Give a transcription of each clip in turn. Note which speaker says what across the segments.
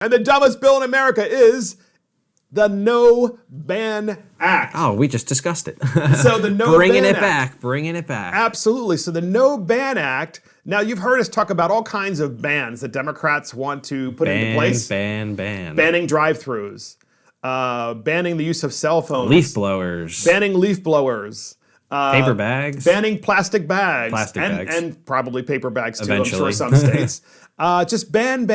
Speaker 1: And the dumbest bill in America is the No Ban Act.
Speaker 2: Oh, we just discussed it.
Speaker 1: So the No
Speaker 2: Bringing
Speaker 1: Ban
Speaker 2: it
Speaker 1: Act.
Speaker 2: back, bringing it back.
Speaker 1: Absolutely. So the No Ban Act. Now, you've heard us talk about all kinds of bans that Democrats want to put into place. Banning drive-thrus, banning the use of cell phones.
Speaker 2: Leaf blowers.
Speaker 1: Banning leaf blowers.
Speaker 2: Paper bags.
Speaker 1: Banning plastic bags.
Speaker 2: Bags.
Speaker 1: And probably paper bags, too,
Speaker 2: Eventually.
Speaker 1: I'm sure, some states. Just ban.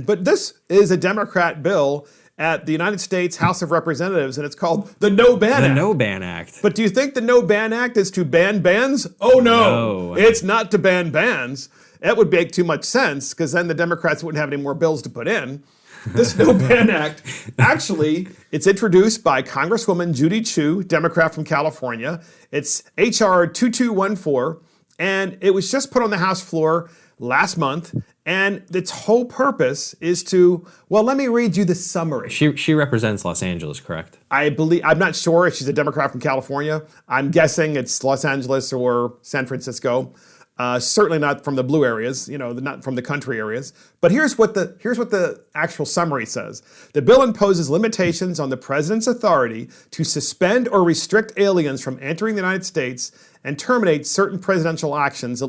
Speaker 1: But this is a Democrat bill at the United States House of Representatives, and it's called the No Ban Act.
Speaker 2: The No Ban Act.
Speaker 1: But do you think the No Ban Act is to ban bans? Oh, no. It's not to ban bans. That would make too much sense, because then the Democrats wouldn't have any more bills to put in. This No Ban Act, actually, it's introduced by Congresswoman Judy Chu, Democrat from California. It's H.R. 2214, and it was just put on the House floor last month, and its whole purpose is to, well, let me read you the summary.
Speaker 2: She represents Los Angeles, correct?
Speaker 1: I'm not sure if she's a Democrat from California. I'm guessing it's Los Angeles or San Francisco. Certainly not from the blue areas, not from the country areas. But here's what the actual summary says. The bill imposes limitations on the president's authority to suspend or restrict aliens from entering the United States and terminate certain presidential actions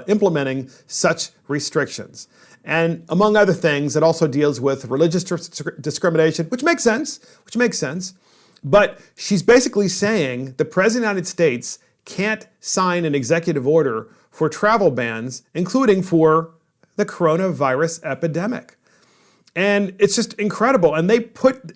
Speaker 1: implementing such restrictions. And among other things, it also deals with religious discrimination, which makes sense. But she's basically saying the president of the United States can't sign an executive order for travel bans, including for the coronavirus epidemic. And it's just incredible. And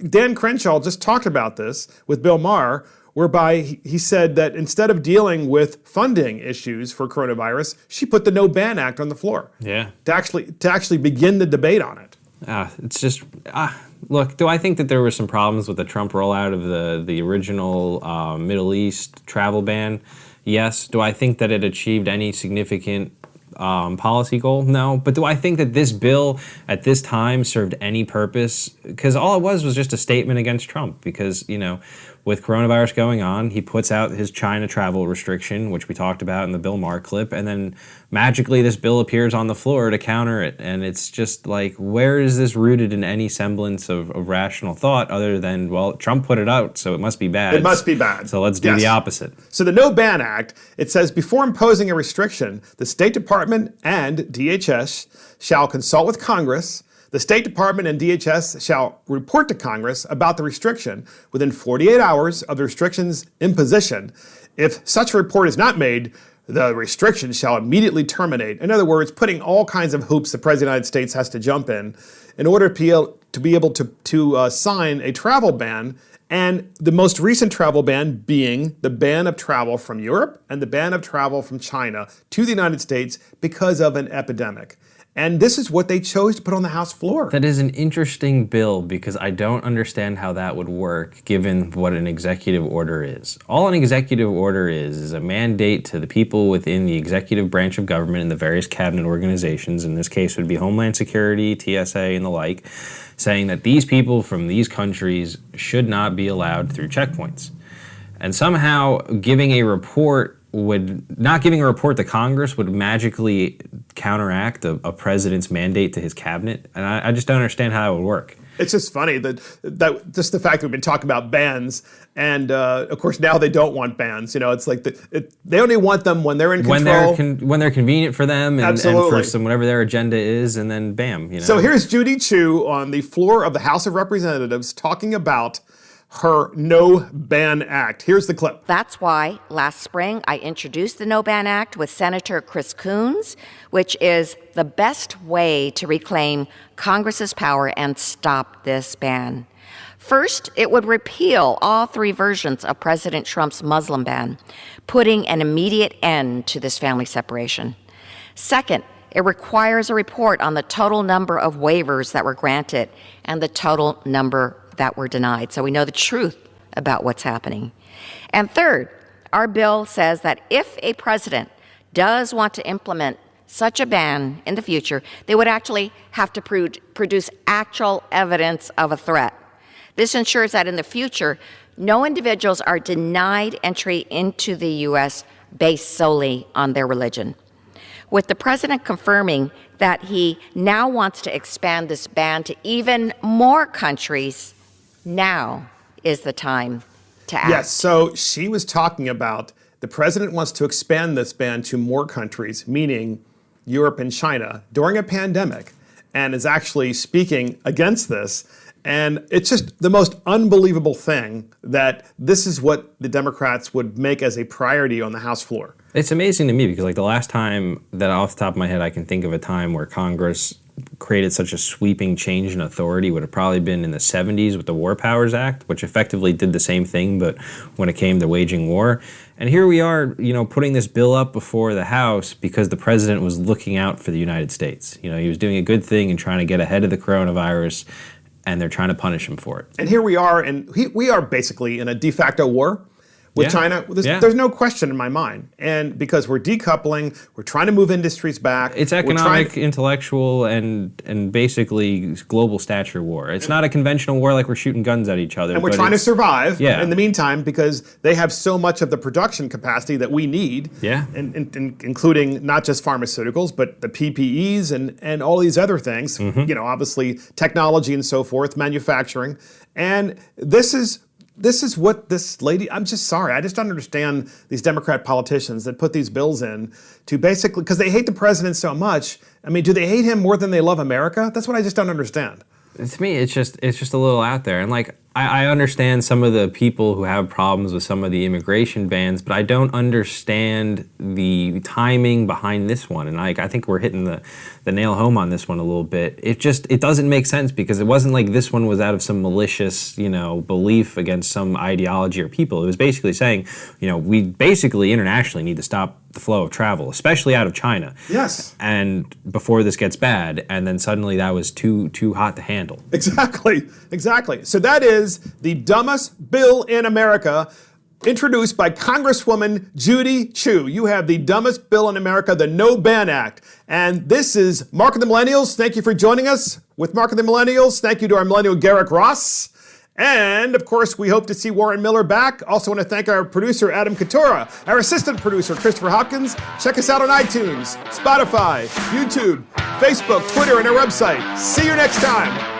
Speaker 1: Dan Crenshaw just talked about this with Bill Maher, whereby he said that instead of dealing with funding issues for coronavirus, she put the No Ban Act on the floor.
Speaker 2: Yeah.
Speaker 1: To actually begin the debate on it.
Speaker 2: It's just, look, do I think that there were some problems with the Trump rollout of the original Middle East travel ban? Yes. Do I think that it achieved any significant policy goal? No. But do I think that this bill at this time served any purpose? Because all it was just a statement against Trump. Because, with coronavirus going on, he puts out his China travel restriction, which we talked about in the Bill Maher clip, and then magically this bill appears on the floor to counter it. And it's just like, where is this rooted in any semblance of rational thought other than, well, Trump put it out, so it must be bad.
Speaker 1: It must be bad.
Speaker 2: So let's do the opposite.
Speaker 1: So the No Ban Act, it says, before imposing a restriction, the State Department and DHS shall consult with Congress. The State Department and DHS shall report to Congress about the restriction within 48 hours of the restriction's imposition. If such a report is not made, the restriction shall immediately terminate. In other words, putting all kinds of hoops the President of the United States has to jump in order to be able to sign a travel ban, and the most recent travel ban being the ban of travel from Europe and the ban of travel from China to the United States because of an epidemic. And this is what they chose to put on the House floor.
Speaker 2: That is an interesting bill because I don't understand how that would work given what an executive order is. All an executive order is a mandate to the people within the executive branch of government and the various cabinet organizations, in this case would be Homeland Security, TSA, and the like, saying that these people from these countries should not be allowed through checkpoints. And somehow not giving a report to Congress would magically counteract a president's mandate to his cabinet. And I just don't understand how it would work.
Speaker 1: It's just funny that just the fact that we've been talking about bans, and of course now they don't want bans. It's like they only want them when they're in control,
Speaker 2: when they're convenient for them, and for whatever their agenda is, and then bam.
Speaker 1: So here's Judy Chu on the floor of the House of Representatives talking about her No Ban Act. Here's the clip.
Speaker 3: That's why last spring I introduced the No Ban Act with Senator Chris Coons, which is the best way to reclaim Congress's power and stop this ban. First, it would repeal all three versions of President Trump's Muslim ban, putting an immediate end to this family separation. Second, it requires a report on the total number of waivers that were granted and the total number that were denied, so we know the truth about what's happening. And third, our bill says that if a president does want to implement such a ban in the future, they would actually have to produce actual evidence of a threat. This ensures that in the future, no individuals are denied entry into the U.S. based solely on their religion. with the president confirming that he now wants to expand this ban to even more countries, now is the time to act.
Speaker 1: Yes, so she was talking about the president wants to expand this ban to more countries, meaning Europe and China, during a pandemic, and is actually speaking against this. And it's just the most unbelievable thing that this is what the Democrats would make as a priority on the House floor.
Speaker 2: It's amazing to me because, like, the last time that off the top of my head I can think of a time where Congress created such a sweeping change in authority would have probably been in the 70s with the War Powers Act, which effectively did the same thing, but when it came to waging war. And here we are, putting this bill up before the House because the president was looking out for the United States. He was doing a good thing and trying to get ahead of the coronavirus, and they're trying to punish him for it.
Speaker 1: And here we are, and we are basically in a de facto war with China. There's no question in my mind. And because we're decoupling, we're trying to move industries back.
Speaker 2: It's economic, intellectual, and basically global stature war. It's not a conventional war like we're shooting guns at each other.
Speaker 1: And we're trying to survive in the meantime because they have so much of the production capacity that we need, including not just pharmaceuticals, but the PPEs and all these other things, obviously technology and so forth, manufacturing. And this is what this lady, I'm just sorry, I just don't understand these Democrat politicians that put these bills in to basically, because they hate the president so much. I mean, do they hate him more than they love America? That's what I just don't understand.
Speaker 2: To me, it's just a little out there. And like, I understand some of the people who have problems with some of the immigration bans, but I don't understand the timing behind this one. And I think we're hitting the nail home on this one a little bit. It doesn't make sense because it wasn't like this one was out of some malicious, belief against some ideology or people. It was basically saying, we basically internationally need to stop the flow of travel, especially out of China.
Speaker 1: Yes.
Speaker 2: And before this gets bad, and then suddenly that was too hot to handle.
Speaker 1: Exactly. So that is the dumbest bill in America, introduced by Congresswoman Judy Chu. You have the dumbest bill in America, the No Ban Act. And this is Mark and the Millennials. Thank you for joining us with Mark and the Millennials. Thank you to our millennial Garrick Ross. And, of course, we hope to see Warren Miller back. Also want to thank our producer, Adam Katura, our assistant producer, Christopher Hopkins. Check us out on iTunes, Spotify, YouTube, Facebook, Twitter, and our website. See you next time.